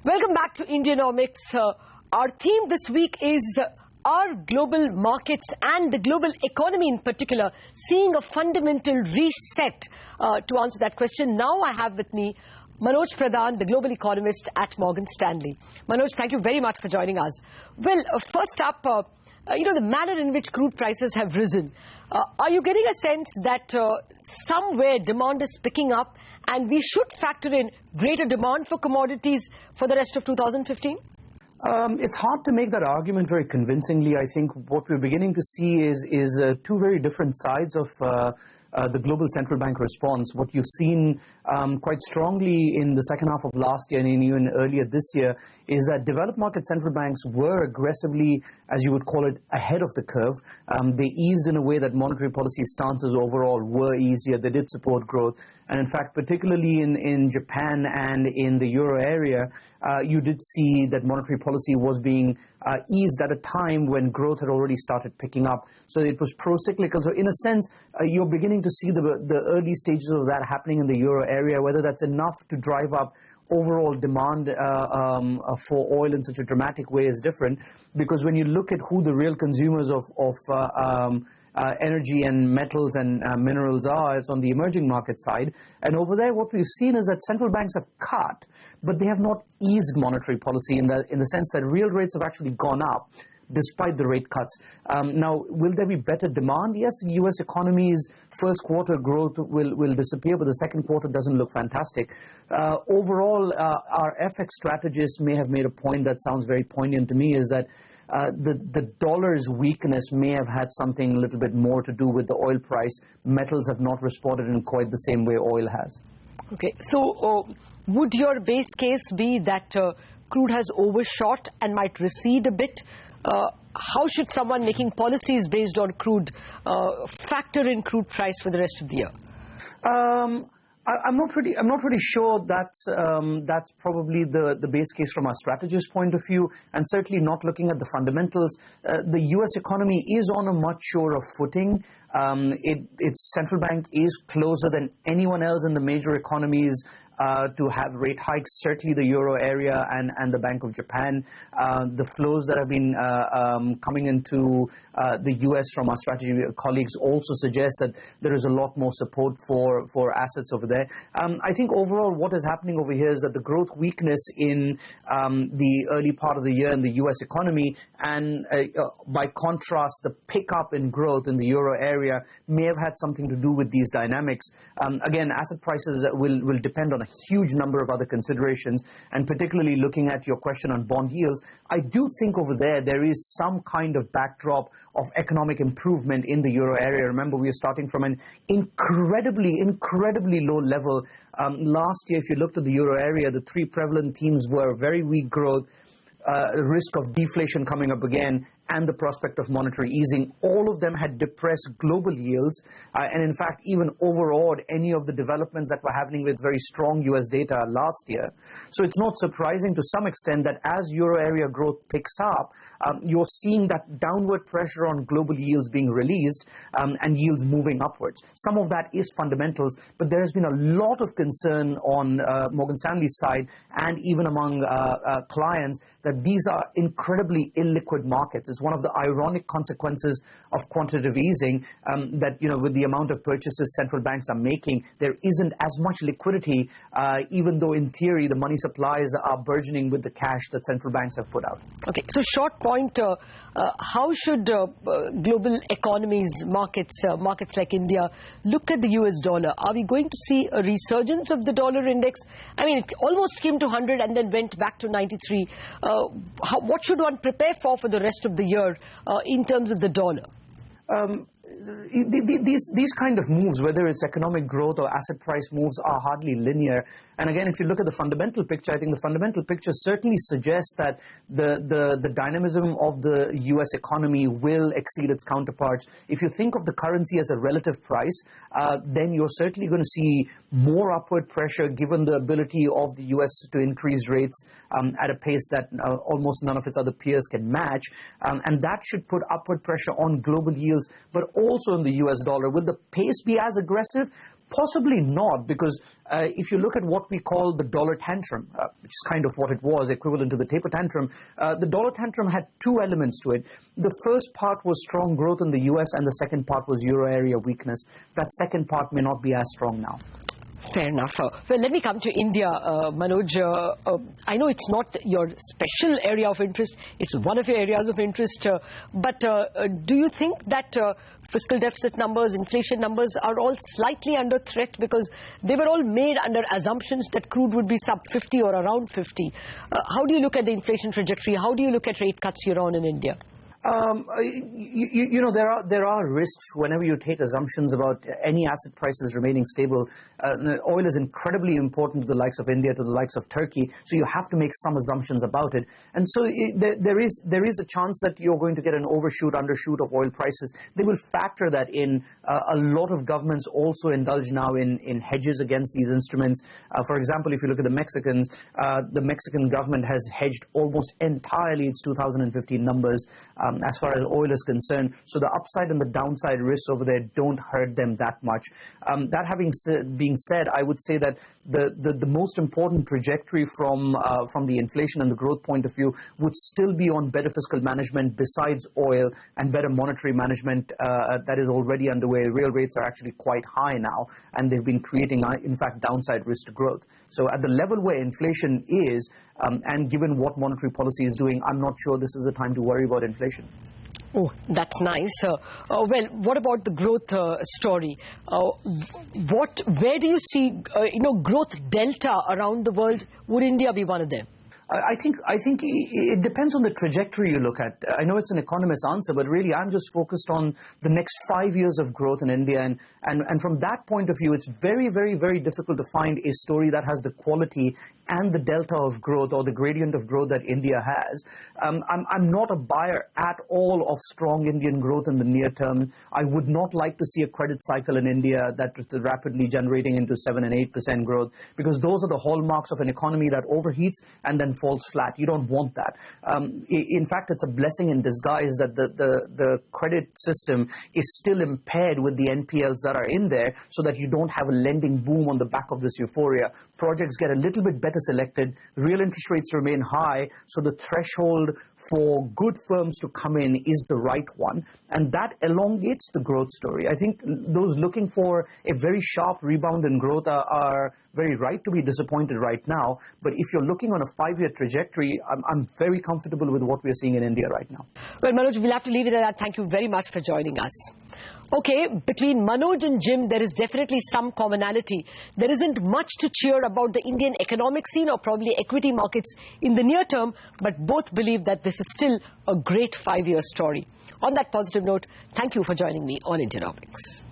Welcome back to Indianomics. Our theme this week is are global markets and the global economy in particular seeing a fundamental reset? To answer that question, now I have with me Manoj Pradhan, the global economist at Morgan Stanley. Manoj, thank you very much for joining us. Well, first up, the manner in which crude prices have risen. Are you getting a sense that somewhere demand is picking up and we should factor in greater demand for commodities for the rest of 2015? It's hard to make that argument very convincingly. I think what we're beginning to see is two very different sides of the global central bank response. What you've seen quite strongly in the second half of last year and even earlier this year is that developed market central banks were aggressively, as you would call it, ahead of the curve. They eased in a way that monetary policy stances overall were easier. They did support growth. And in fact, particularly in Japan and in the euro area, you did see that monetary policy was being eased at a time when growth had already started picking up. So it was pro-cyclical. So in a sense, you're beginning to see the early stages of that happening in the euro area. Whether that's enough to drive up overall demand for oil in such a dramatic way is different, because when you look at who the real consumers of energy and metals and minerals are, it's on the emerging market side. And over there, what we've seen is that central banks have cut, but they have not eased monetary policy in the sense that real rates have actually gone up despite the rate cuts. Now, will there be better demand? Yes, the U.S. economy's first quarter growth will disappear, but the second quarter doesn't look fantastic. Overall, our FX strategists may have made a point that sounds very poignant to me, is that the dollar's weakness may have had something a little bit more to do with the oil price. Metals have not responded in quite the same way oil has. Okay, so would your base case be that crude has overshot and might recede a bit? How should someone making policies based on crude factor in crude price for the rest of the year? I'm not really sure that's probably the base case from our strategist point of view, and certainly not looking at the fundamentals. The U.S. economy is on a much surer footing. Its central bank is closer than anyone else in the major economies to have rate hikes, certainly the euro area and the Bank of Japan. The flows that have been coming into the U.S. from our strategy colleagues also suggest that there is a lot more support for assets over there. I think overall what is happening over here is that the growth weakness in the early part of the year in the U.S. economy and by contrast the pickup in growth in the euro area may have had something to do with these dynamics. Again, asset prices will depend on a huge number of other considerations, and particularly looking at your question on bond yields, I do think over there is some kind of backdrop of economic improvement in the euro area. Remember, we are starting from an incredibly low level. Last year, if you looked at the euro area, the three prevalent themes were very weak growth, risk of deflation coming up again, and the prospect of monetary easing. All of them had depressed global yields and in fact even overawed any of the developments that were happening with very strong US data last year. So it's not surprising to some extent that as euro area growth picks up, you're seeing that downward pressure on global yields being released and yields moving upwards. Some of that is fundamentals, but there has been a lot of concern on Morgan Stanley's side and even among clients that these are incredibly illiquid markets. It's one of the ironic consequences of quantitative easing that, with the amount of purchases central banks are making, there isn't as much liquidity, even though in theory the money supplies are burgeoning with the cash that central banks have put out. Okay, so short point, how should global economies, markets like India, look at the US dollar? Are we going to see a resurgence of the dollar index? I mean, it almost came to 100 and then went back to 93. What should one prepare for the rest of the year in terms of the dollar? These kind of moves, whether it's economic growth or asset price moves, are hardly linear. And again, if you look at the fundamental picture, I think the fundamental picture certainly suggests that the dynamism of the U.S. economy will exceed its counterparts. If you think of the currency as a relative price, then you're certainly going to see more upward pressure given the ability of the U.S. to increase rates at a pace that almost none of its other peers can match. And that should put upward pressure on global yields, but also in the US dollar. Will the pace be as aggressive? Possibly not, because if you look at what we call the dollar tantrum, which is kind of what it was, equivalent to the taper tantrum, the dollar tantrum had two elements to it. The first part was strong growth in the US, and the second part was euro area weakness. That second part may not be as strong now. Fair enough. Well, let me come to India, Manoj. I know it's not your special area of interest. It's one of your areas of interest. But do you think that fiscal deficit numbers, inflation numbers are all slightly under threat because they were all made under assumptions that crude would be sub 50 or around 50? How do you look at the inflation trajectory? How do you look at rate cuts here on in India? You know, there are risks whenever you take assumptions about any asset prices remaining stable. Oil is incredibly important to the likes of India, to the likes of Turkey, so you have to make some assumptions about it. And so there is a chance that you're going to get an overshoot, undershoot of oil prices. They will factor that in. A lot of governments also indulge now in hedges against these instruments. For example, if you look at the Mexican government has hedged almost entirely its 2015 numbers as far as oil is concerned. So the upside and the downside risks over there don't hurt them that much. That being said, I would say that the most important trajectory from the inflation and the growth point of view would still be on better fiscal management besides oil, and better monetary management that is already underway. Real rates are actually quite high now, and they've been creating, in fact, downside risk to growth. So at the level where inflation is, and given what monetary policy is doing, I'm not sure this is the time to worry about inflation. Oh, that's nice. Well, what about the growth story? Where do you see, growth delta around the world? Would India be one of them? I think it depends on the trajectory you look at. I know it's an economist's answer, but really I'm just focused on the next 5 years of growth in India. And from that point of view, it's very, very, very difficult to find a story that has the quality and the delta of growth, or the gradient of growth, that India has. I'm not a buyer at all of strong Indian growth in the near term. I would not like to see a credit cycle in India that is rapidly generating into 7 and 8% growth, because those are the hallmarks of an economy that overheats and then falls flat. You don't want that. In fact, it's a blessing in disguise that the credit system is still impaired with the NPLs that are in there, so that you don't have a lending boom on the back of this euphoria. Projects get a little bit better selected, real interest rates remain high, so the threshold for good firms to come in is the right one, and that elongates the growth story. I think those looking for a very sharp rebound in growth are very right to be disappointed right now, but if you're looking on a 5-year trajectory, I'm very comfortable with what we're seeing in India right now. Well, Manoj, we'll have to leave it at that. Thank you very much for joining us. Okay, between Manoj and Jim, there is definitely some commonality. There isn't much to cheer about the Indian economic scene or probably equity markets in the near term, but both believe that this is still a great 5-year story. On that positive note, thank you for joining me on Indianomics.